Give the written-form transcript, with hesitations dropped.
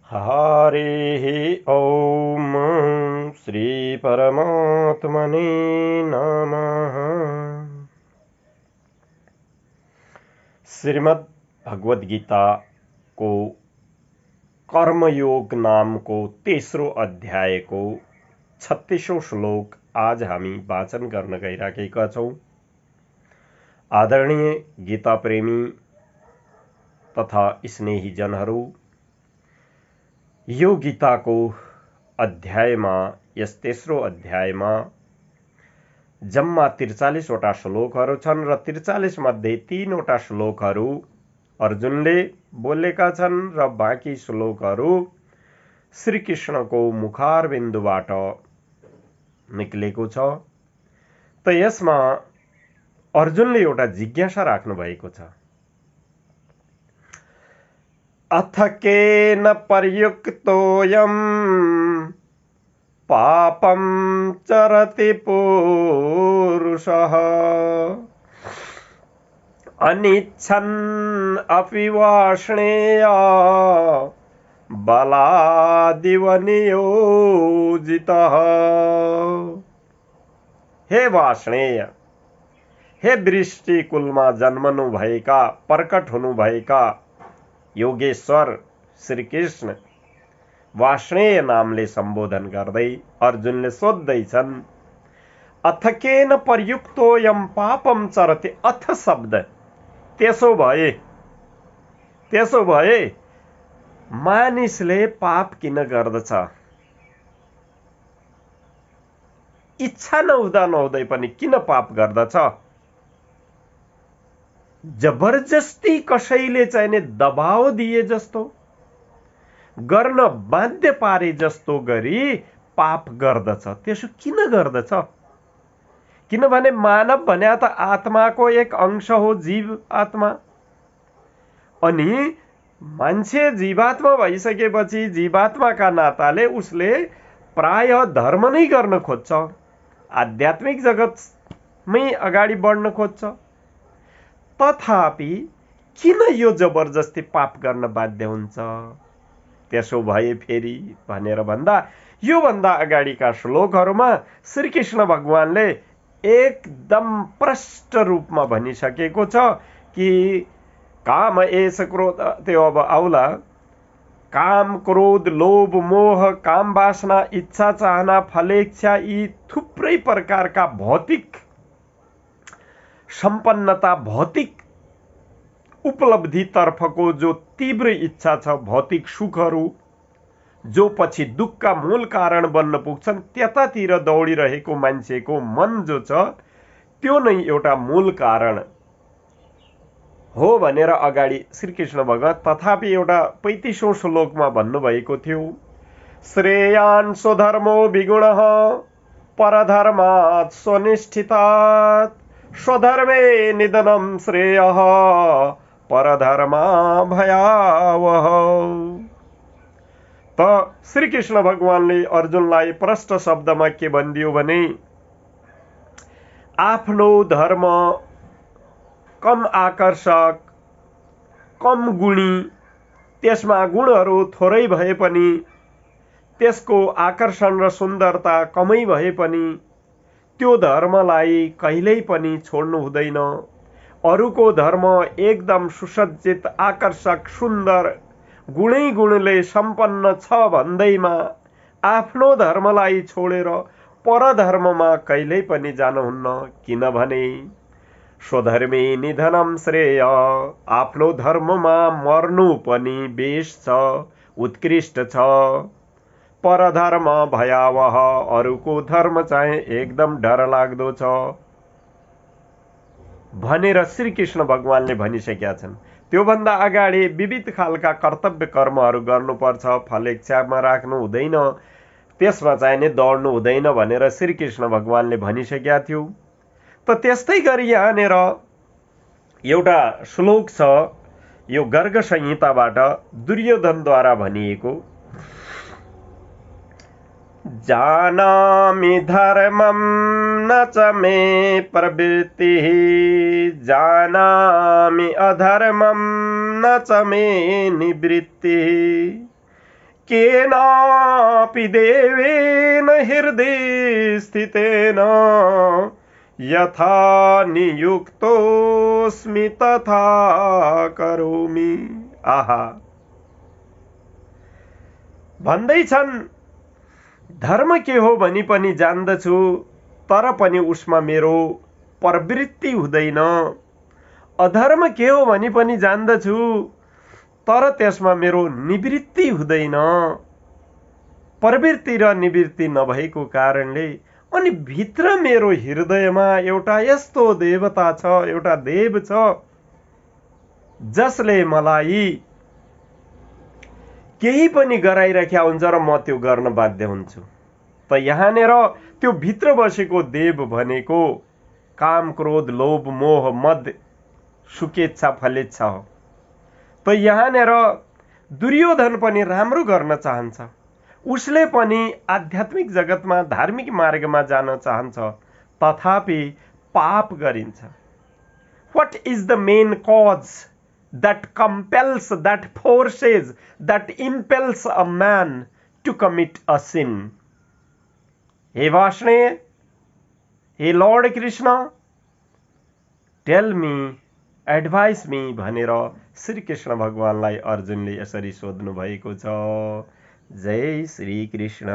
हरिः ॐ श्रीपरमात्मने नमः। श्रीमद् भगवद गीता को कर्मयोग नाम को तेस्रो अध्याय को 36औं श्लोक आज हामी वाचन गर्न गइराखेका छौं। आदरणीय गीता प्रेमी तथा स्नेही जनहरू, यो गीताको अध्यायमा यस तेस्रो अध्यायमा जम्मा 43 वटा श्लोकहरू छन् र 43 मध्ये 3 वटा श्लोकहरू अर्जुनले बोलेका छन् र बाँकी श्लोकहरू श्री कृष्णको मुखारबिन्दुबाट निक्लेको छ। त यसमा अर्जुनले एउटा जिज्ञासा राख्नु भएको छ। अथ केन पर्युक्तोऽयं पापं चरति पुरुषः अनिच्छन् अपि वाष्णेय बलादिव नियोजितः। हे वाष्णेय, हे वृष्टिकुलमा जन्मनु भएका प्रकट हुनु भएका योगेश्वर श्री कृष्ण वाष्णेय नामले सम्बोधन गर्दै अर्जुनले सोध्दैछन्, अथ केन पर्युक्तोऽयं पापं चरति। अथ शब्द त्यसो भए मानिसले पाप किन गर्दछ? इच्छा नहुँदै पनि किन पाप गर्दछ? जबरजस्ती कसैले चाहिने दबाव दिए जस्तो, गर्न बाध्य पारे जस्तो गरी पाप गर्दछ। त्यसो किन गर्दछ? किनभने मानव भने त आत्माको एक अंश हो, जीव आत्मा। अनि मान्छे जीवात्मा भइसकेपछि जीवात्माका नाताले उसले प्राय धर्म नै गर्न खोज्छ, आध्यात्मिक जगतमै अगाडि बढ्न खोज्छ। तथापि किन यो जबरजस्ती पाप गर्न बाध्य हुन्छ? त्यसो भए फेरि भनेर भन्दा यो भन्दा अगाडिका श्लोकहरूमा श्री कृष्ण भगवानले एकदम प्रष्ट रूपमा भनिसकेको छ कि काम एष क्रोध, त्यो अब आउला, काम क्रोध लोभ मोह काम वासना इच्छा चाहना फलेच्छा, यी थुप्रै प्रकारका भौतिक सम्पन्नता भौतिक उपलब्धि तर्फको जो तीव्र इच्छा छ, भौतिक सुखहरू जो पछि दुःखका मूल कारण बन्न पुग्छन्, त्यतातिर दौडिरहेको मान्छेको मन जो छ त्यो नै एउटा मूल कारण हो भनेर अगाडि श्री कृष्ण भगवान तथापि एउटा 35औं श्लोकमा भन्नुभएको थियो, श्रेयान् स्वधर्मो विगुणः परधर्मात् स्वनिष्ठितात् स्वधर्मे निधनं श्रेयः परधर्मा भयावह। त श्री कृष्ण भगवानले अर्जुनलाई प्रष्ट शब्दमा के भनिदियो भने, आफ्नो धर्म कम आकर्षक, कम गुणी, त्यसमा गुणहरू थोरै भए पनि त्यसको आकर्षण र सुन्दरता कमै भए पनि त्यो धर्मलाई कहिल्यै पनि छोड्नु हुँदैन। अरूको धर्म एकदम सुसज्जित, आकर्षक, सुन्दर, गुणै गुणले सम्पन्न छ भन्दैमा आफ्नो धर्मलाई छोडेर परधर्ममा कहिल्यै पनि जानुहुन्न। किनभने स्वधर्मे निधनं श्रेय, आफ्नो धर्ममा मर्नु पनि बेस छ, उत्कृष्ट छ। परधर्म भयावह, अरूको धर्म चाहिँ एकदम डरलाग्दो छ भनेर श्री कृष्ण भगवानले भनिसकेका छन्। त्योभन्दा अगाडि विविध खालका कर्तव्य कर्महरू गर्नुपर्छ, फलेच्छामा राख्नु हुँदैन, त्यसमा चाहिने दौड्नु हुँदैन भनेर श्री कृष्ण भगवानले भनिसकेका थियो। त त्यस्तै गरी यहाँनिर एउटा श्लोक छ, यो गर्ग संहिताबाट दुर्योधनद्वारा भनिएको, जानामि धर्मं न च मे प्रवृत्तिः जानामि अधर्मं न च मे निवृत्तिः केनापि देवेन हृदय स्थितेन यथा नियुक्तोऽस्मि तथा करोमि। आहा, भन्दैछन् धर्म के हो भनी पनि जान्दछु, तर पनि उसमा मेरो प्रवृत्ति हुँदैन। अधर्म के हो भनी पनि जान्दछु, तर त्यसमा मेरो निवृत्ति हुँदैन। प्रवृत्ति र निवृत्ति नभएको कारणले अनि भित्र मेरो हृदयमा एउटा यस्तो देवता छ, एउटा देव छ, जसले मलाई केही पनि गराइराखेका हुन्छ र म त्यो गर्न बाध्य हुन्छु। त यहाँनिर त्यो भित्र बसेको देव भनेको काम, क्रोध, लोभ, मोह, मद, सुकेच्छा, फलेच्छा हो। त यहाँनिर दुर्योधन पनि राम्रो गर्न चाहन्छ, उसले पनि आध्यात्मिक जगतमा धार्मिक मार्गमा जान चाहन्छ, तथापि पाप गरिन्छ। What is the main cause that compels, that forces, that impels a man to commit a sin? हे वाष्णेय, हे Lord Krishna, tell me, advice me भनेर श्री कृष्ण भगवानलाई अर्जुनले यसरी सोध्नु भएको छ। जय श्री कृष्ण।